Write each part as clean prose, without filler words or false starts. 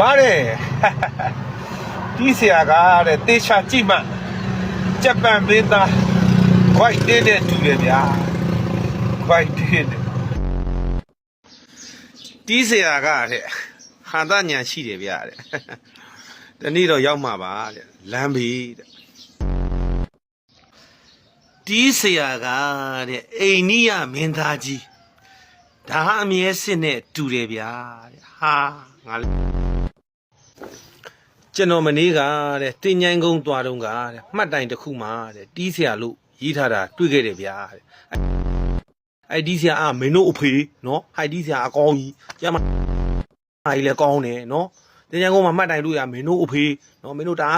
မားတယ်ဒီဆရာကတဲ့တေချာကြည့်မှဂျပန်ပေးသားခွိုက်တင်းတဲ့တူတယ်ဗျာခွိုက်တင်းတဲ့ဒီဆရာကတဲ့ဟာသညာရှိတယ်ဗျာတဲ့တနေ့တော့ရောက်မှာပါတဲ့လမ်းဘေးတဲ့ဒီဆရာကတဲ့အိန္ဒိယမင်းသားကြီးဒါအမြဲစစ်နဲ့တူတယ်ဗျာတဲ့ဟာငါကျွန်တော်မနေ့ကတဲ့တင်ញိုင်းကုန်းသွားတော့ကတဲ့မှတ်တိုင်တစ်ခုမှာတဲ့တီးဆရာလို့ရေးထားတာတွေ့ခဲ့တယ်ဗျာတဲ့အဲ့ဒီဆရာမင်းတို့အဖေနော်ဟိုက်ဒီဆရာအကောင်းကြီးကျမကြီးလည်းကောင်းတယ်နော်တင်ញိုင်းကုန်းမှာမှတ်တိုင်လို့ရမင်းတို့အဖေနော်မင်းတို့ဒါ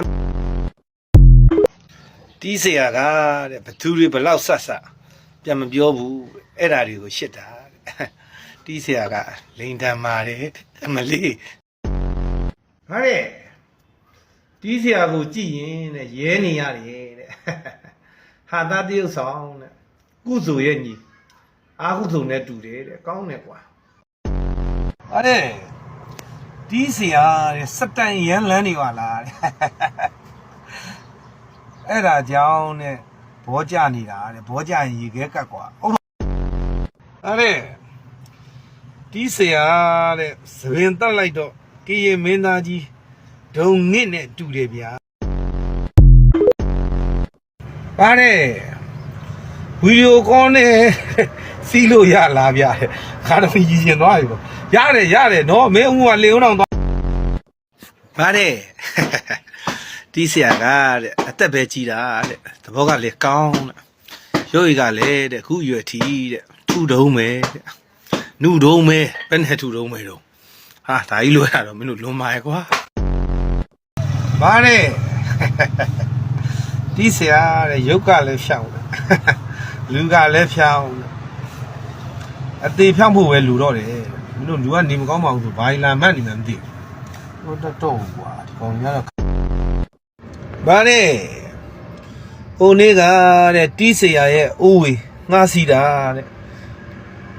တီးဆရာကတဲ့ဘသူတွေဘလောက်ဆက်ဆက်ပြန်မပြောဘူးအဲ့ဓာတွေကိုရှစ်တာတီးဆရာကလိန်တန်ပါတယ်အမလေးဟာတဲ့တီးဆရာကိုကြည့်ရင်တဲ့ရဲနေရတယ်တဲ့ဟာသားတရုပ်ဆောင်တဲ့ကုစုရဲ့ညီအာကုစုနဲ့တူတယ်တဲ့ကောင်းတယ်ကွာဟာတဲ့တီးဆရာတဲ့စတန်ရန်လန်းနေပါလားတဲ့အဲ့ဒါကြောင့်တဲ့ဘောကြနေတာတဲ့ဘောကြရင်ရေခဲကတ်ကွာဟုတ်ဟာတဲ့တီးဆရာတဲ့သပင်တက်လိုက်တော့ကရင်မင်းသားကြီးဒုံနစ်နဲ့တူတယ်ဗျာပါတယ်ဗီဒီယိုကောနဲ့စီးလို့ရလားဗျာခါတော့ကြီးရင်သွားပြီပေါ့ရတယ်နော်မင်းဦးကလေဦးအောင်သွားပါတယ်တီးဆရာကတဲ့အသက်ပဲကြီးတာတဲ့သဘောကလေကောင်းတဲ့ရုပ်ရည်ကလည်းတဲ့ခုရွယ်ထီတဲ့ထူတုံးမယ်တဲ့နုတုံးမယ်ဘယ်နဲ့ထူတုံးမယ်တော့ဟာဒါကြီးလို့ရတော့မင်းတို့လွန်ပါရဲ့ကွာပါတယ်တီးဆရာတဲ့ရုပ်ကလည်းဖြောင်းတယ်လူကလည်းဖြောင်းအသေးဖြောင်းဖို့ပဲလူတော့တယ်မင်းတို့လူကနေမကောင်းပါဘူးဆိုဘာလာမှတ်နေမှမသိဘူးတော့ကွာဒီကောင်ကြီးကတော့ပါတယ်ဟိုနေ့ကတဲ့တီးဆရာရဲ့အိုးဝေငှားစီတာတဲ့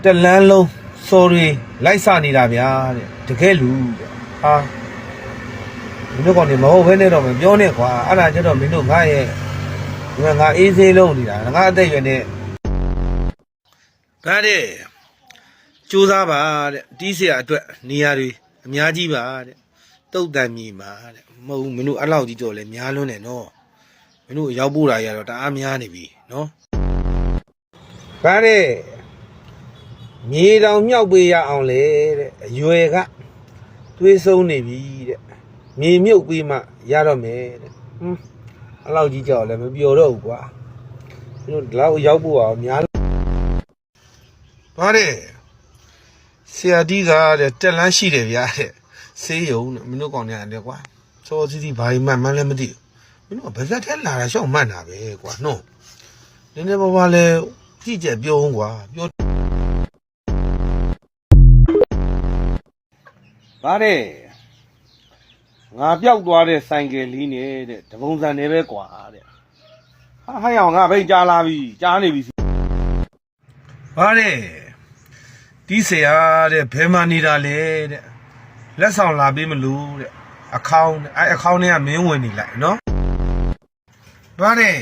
တလန်းလုံးစော်ရီလိုက်စနေတာဗျာတဲ့တကယ်လူတဲ့ဟာမင်းတို့ကောင်နေမဟုတ်ဘဲနဲ့တော့မပြောနဲ့ကွာအဲ့ဒါကျတော့မင်းတို့ငါရဲ့ဒီမှာငါအေးဆေးလုံးနေတာငါအသက်ရွယ်နေဒါတဲ့ကြိုးစားပါတဲ့တီးဆရာအတွက်နေရာတွေအများကြီးပါတဲ့တုတ်တန်မြေမှာတဲ့မဟုတ်မင်းတို့အဲ့လောက်ကြီးတော့လဲများလွန်းတယ်နော်မင်းတို့ရောက်ပို့တာရတော့တအားများနေပြီနော်ဒါတဲ့မြေတောင်မြောက်ပေးရအောင်လေတဲ့အရွယ်ကသွေးဆုံးနေပြီတဲ့မြေမြုပ်ပြီးမှရတော့မယ်တဲ့အဲ့လောက်ကြီးကြောက်လည်းမပြောတော့ဘူးကွာမင်းတို့ဒီလောက်ရောက်ဖို့အောင်များပါတယ်ဆရာတီးကတဲ့တက်လန်းရှိတယ်ဗျာတဲ့ဆေးရုံတဲ့မင်းတို့ကောင်နေရတယ်ကွာစောစီစီဘာမှမှန်းလည်းမသိဘူးမင်းတို့ဗဇက်ထဲလာတာရှောက်မှတ်တာပဲကွာနော်နည်းနည်းပါးပါးလဲကြည့်ကြပြောအောင်ကွာပြောပါတယ်ငါပျောက်သွားတဲ့ဆိုင်ကယ်လေးနဲ့တဲ့တပုံစံနေပဲကွာတဲ့ဟာဟိုင်အောင်ငါဘိတ်ကြားလာပြီကြားနေပြီပါတယ်တီးဆရာတဲ့ဘယ်မှနေတာလဲတဲ့လက်ဆောင်လာပေးမလို့တဲ့အခေါင်းအဲ့အခေါင်းထဲကမင်းဝင်နေလိုက်နော်ပါတယ်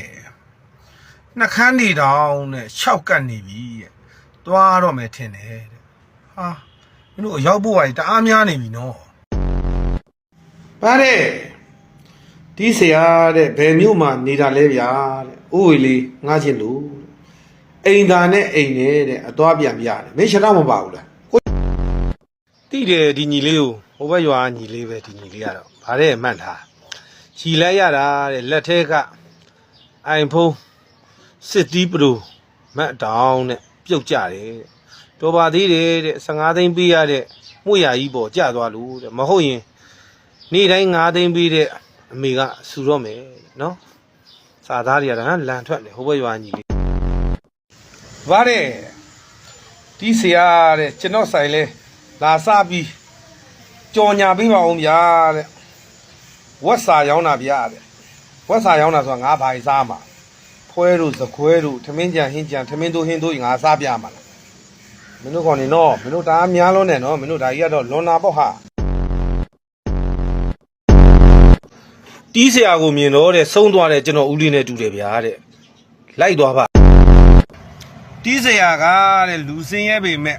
နှခမ်းနေတောင်နဲ့6ကတ်နေပြီတဲ့သွားတော့မယ်ထင်တယ်တဲ့ဟာမင်းတို့ရောက်ဖို့ကတအားများနေပြီနော်ပါတယ်ဒီဆရာတဲ့ဘယ်မြို့မှာနေတာလဲဗျာတဲ့အိုးဝေလေးငားချင်လို့အိမ်သာနဲ့အိမ်နဲ့တဲ့အသွားပြန်ပြတယ်မင်းရှတော့မပါဘူးလားတိတယ်ဒီညီလေးကိုဟိုဘက်ရွာညီလေးပဲဒီညီလေးကတော့ဗါတဲ့မှတ်ထားခြီလိုက်ရတာတဲ့လက်ထဲကအိုင်ဖုန်းစစ်တီးပရိုမတ်တောင်းနဲ့ပြုတ်ကြတယ်တော်ပါသေးတယ်တဲ့15သိန်းပေးရတဲ့မှုရကြီးပေါ်ကျသွားလို့တဲ့မဟုတ်ရင်နေ့တိုင်း9သိန်းပေးတဲ့အမေကဆူတော့မယ်နော်စာသားတွေကလန်ထွက်တယ်ဟိုဘက်ရွာညီလေးဗါတဲ့ဒီဆရာတဲ့ကျွန်တော်ဆိုင်လဲလာစပြီးကြော်ညာပေးပါအောင်ဗျာတဲ့ဝက်စာရောင်းတာဗျာတဲ့ဝက်စာရောင်းတာဆိုတာငါဘာစားမှာဖွဲတို့သခွဲတို့ထမင်းကြံဟင်းကြံထမင်းတို့ဟင်းတို့ငါစားပြမှာလားမင်းတို့ကောင်နေနော်မင်းတို့တအားများလုံးနဲ့နော်မင်းတို့ဒါကြီးကတော့လွန်နာပေါ့ဟာ တီးဆရာကိုမြင်တော့တဲ့ဆုံးသွားတဲ့ကျွန်တော်ဦးလေးနဲ့တူတယ်ဗျာတဲ့လိုက်သွားပါတီးဆရာကတဲ့လူစင်းရဲပေမဲ့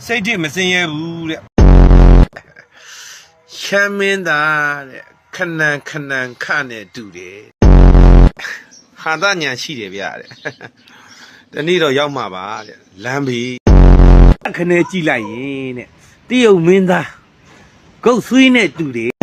စိတ်ထိမစင်းရဲဘူးတဲ့ရှမ်းမင်းသားတဲ့ခဏံခနဲ့တူတယ်ဟာသညာရှိတယ်ဗျာတဲ့တနေ့တော့ရောက်မှာပါတဲ့လမ်းပြီခနဲ့ကြည့်လိုက်ရင်တဲ့တရုတ်မင်းသားဂုတ်ဆွေးနဲ့တူတယ်